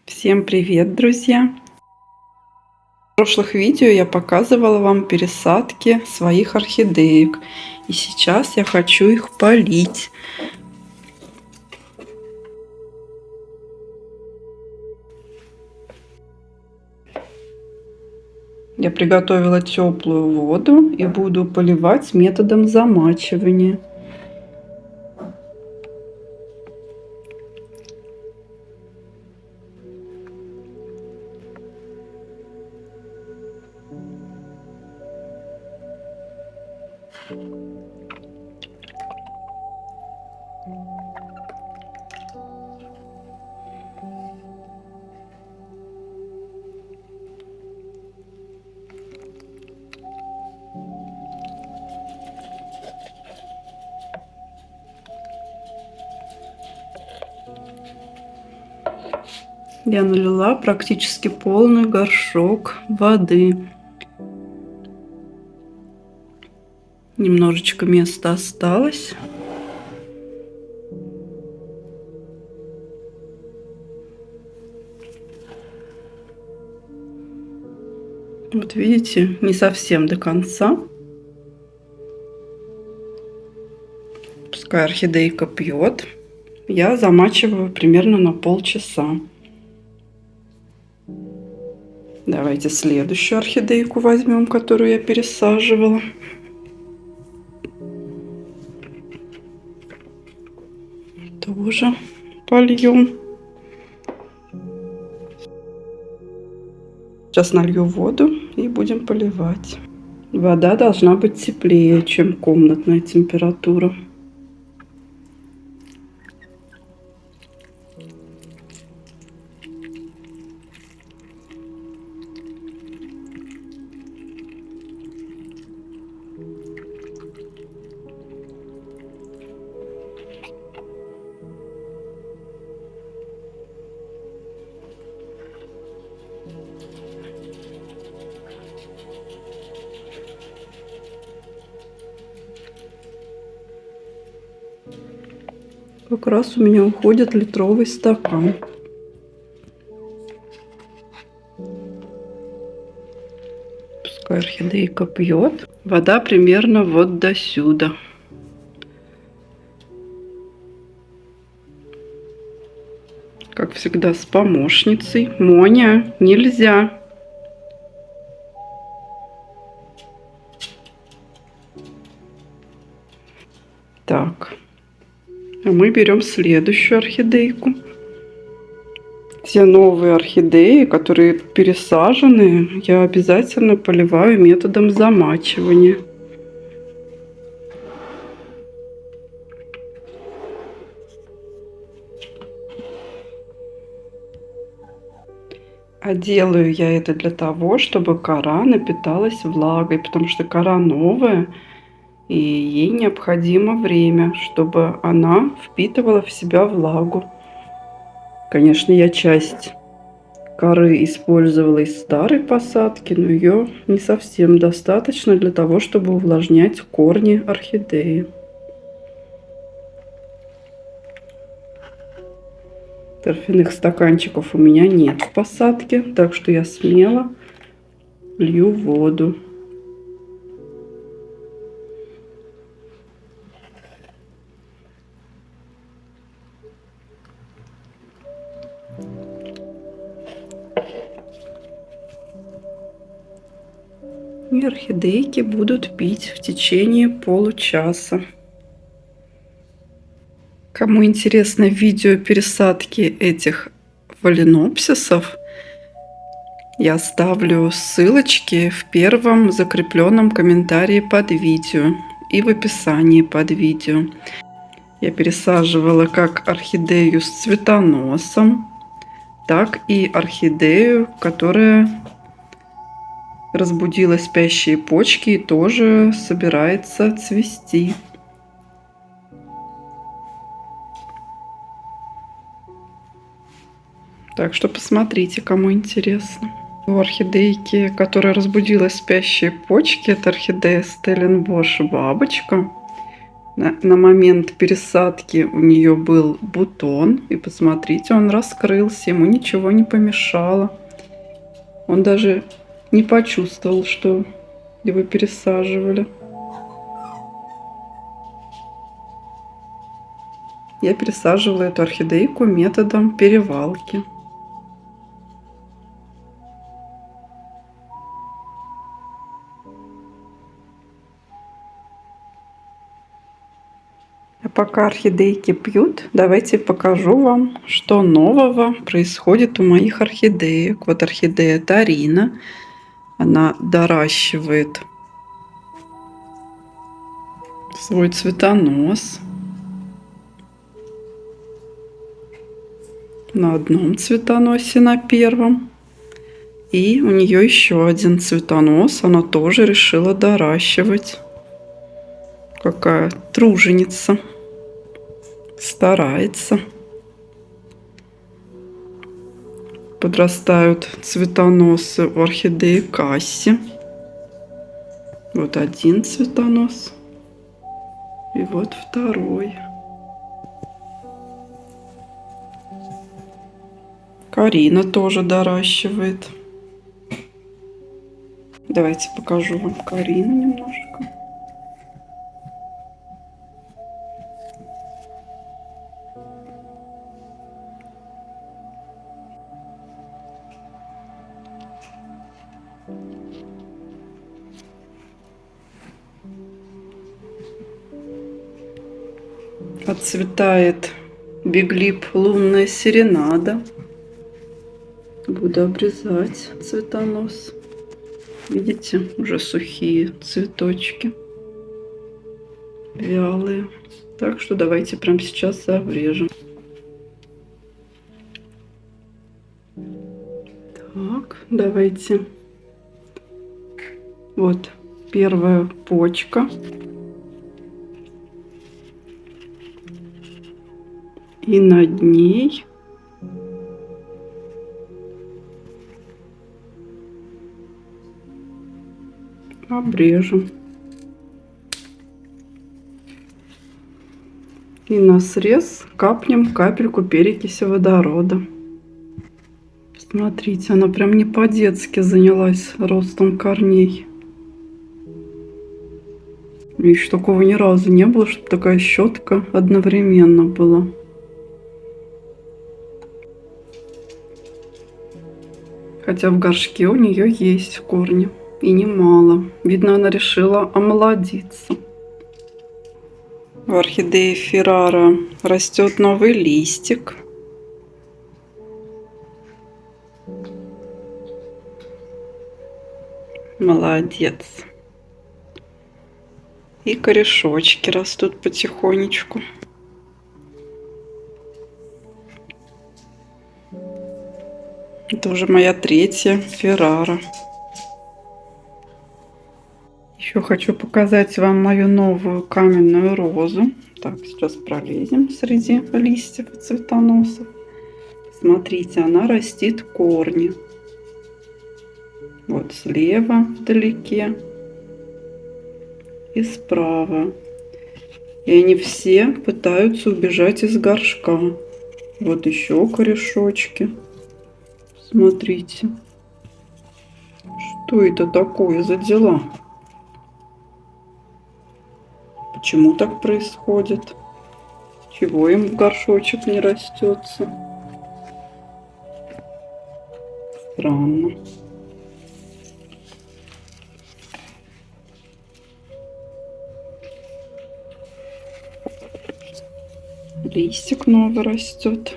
Всем привет, друзья! В прошлых видео я показывала вам пересадки своих орхидеек. И сейчас я хочу их полить. Я приготовила теплую воду и буду поливать методом замачивания. Я налила практически полный горшок воды. Немножечко места осталось. Вот видите, не совсем до конца. Пускай орхидейка пьет. Я замачиваю примерно на полчаса. Давайте следующую орхидейку возьмем, которую я пересаживала. Тоже польем. Сейчас налью воду и будем поливать. Вода должна быть теплее, чем комнатная температура. Как раз у меня уходит литровый стакан. Пускай орхидейка пьет. Вода примерно вот до сюда. Как всегда с помощницей. Моня, нельзя. Так. А мы берем следующую орхидейку. Все новые орхидеи, которые пересажены, я обязательно поливаю методом замачивания. А делаю я это для того, чтобы кора напиталась влагой, потому что кора новая, и ей необходимо время, чтобы она впитывала в себя влагу. Конечно, я часть коры использовала из старой посадки, но ее не совсем достаточно для того, чтобы увлажнять корни орхидеи. Торфяных стаканчиков у меня нет в посадке, так что я смело лью воду. И орхидейки будут пить в течение получаса. Кому интересно видео пересадки этих фаленопсисов, я оставлю ссылочки в первом закрепленном комментарии под видео и в описании под видео. Я пересаживала как орхидею с цветоносом, так и орхидею, которая разбудила спящие почки и тоже собирается цвести. Так что посмотрите, кому интересно. У орхидейки, которая разбудила спящие почки, это орхидея Stellenbosch бабочка. На момент пересадки у нее был бутон. И посмотрите, он раскрылся. Ему ничего не помешало. Он даже не почувствовал, что его пересаживали. Я пересаживала эту орхидейку методом перевалки. А пока орхидейки пьют, давайте покажу вам, что нового происходит у моих орхидеек. Вот орхидея Тарина. Она доращивает свой цветонос. На одном цветоносе, на первом. И у нее еще один цветонос. Она тоже решила доращивать. Какая труженица. Старается. Подрастают цветоносы у орхидеи Касси. Вот один цветонос. И вот второй. Карина тоже доращивает. Давайте покажу вам Карину немножко. Отцветает биглип лунная серенада. Буду обрезать цветонос. Видите, уже сухие цветочки. Вялые. Так что давайте прямо сейчас обрежем. Так, давайте. Вот первая почка. И над ней обрежем. И на срез капнем капельку перекиси водорода. Смотрите, она прям не по-детски занялась ростом корней. Еще такого ни разу не было, чтобы такая щетка одновременно была. Хотя в горшке у нее есть корни. И немало. Видно, она решила омолодиться. В орхидее Феррара растет новый листик. Молодец. И корешочки растут потихонечку. Это уже моя третья Феррара. Еще хочу показать вам мою новую каменную розу. Так, сейчас пролезем среди листьев и цветоносов. Смотрите, она растит корни. Вот слева вдалеке и справа. И они все пытаются убежать из горшка. Вот еще корешочки. Смотрите. Что это такое за дела? Почему так происходит? Чего им в горшочек не растется? Странно. Листик новый растет.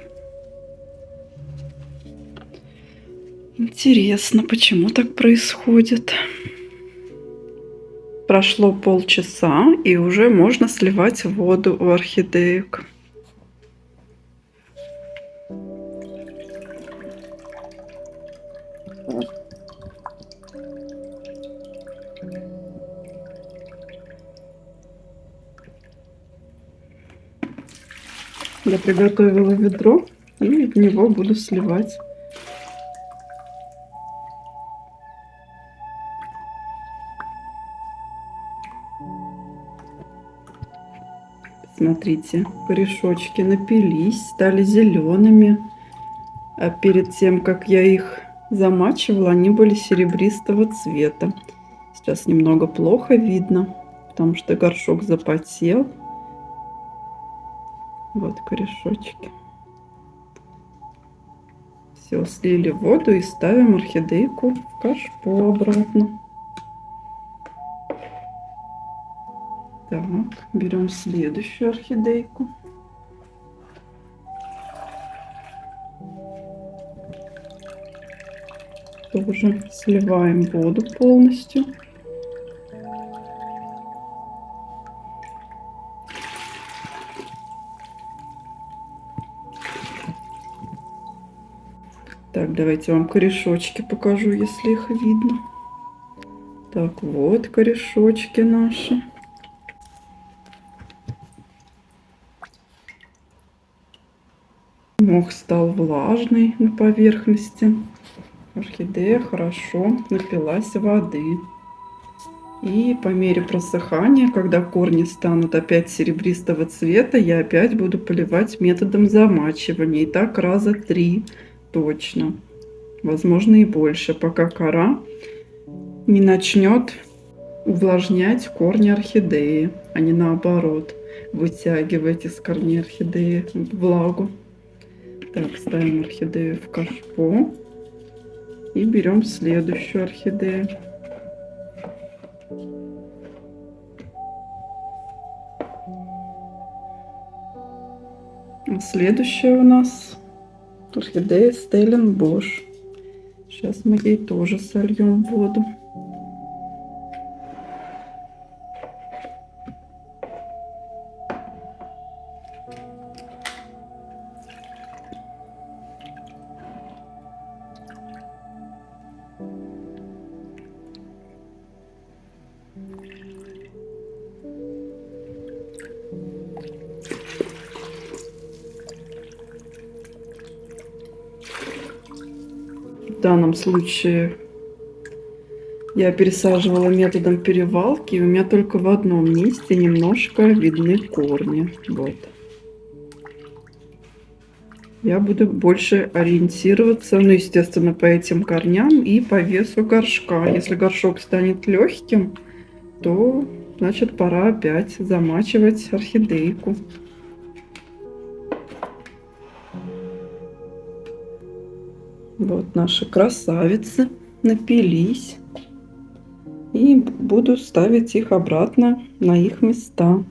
Интересно, почему так происходит? Прошло полчаса, и уже можно сливать воду у орхидеек. Я приготовила ведро, и в него буду сливать. Смотрите, корешочки напились, стали зелеными. А перед тем, как я их замачивала, они были серебристого цвета. Сейчас немного плохо видно, потому что горшок запотел. Вот корешочки. Все, слили воду и ставим орхидейку в кашпо обратно. Так, берем следующую орхидейку. Тоже сливаем воду полностью. Так, давайте вам корешочки покажу, если их видно. Так, вот корешочки наши. Мох стал влажный на поверхности. Орхидея хорошо напилась воды. И по мере просыхания, когда корни станут опять серебристого цвета, я опять буду поливать методом замачивания. И так раза 3 точно. Возможно и больше, пока кора не начнет увлажнять корни орхидеи, а не наоборот вытягивать из корней орхидеи влагу. Так, ставим орхидею в кашпо и берем следующую орхидею. Следующая у нас орхидея Стелленбош. Сейчас мы ей тоже сольем воду. В данном случае я пересаживала методом перевалки, и у меня только в одном месте немножко видны корни. Вот. Я буду больше ориентироваться, ну, естественно, по этим корням и по весу горшка. Если горшок станет легким, то, значит, пора опять замачивать орхидейку. Вот наши красавицы напились. И буду ставить их обратно на их места.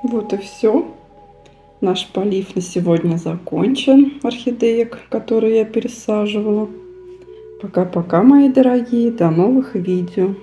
Вот и все. Наш полив на сегодня закончен орхидеек, которые я пересаживала. Пока-пока, мои дорогие. До новых видео.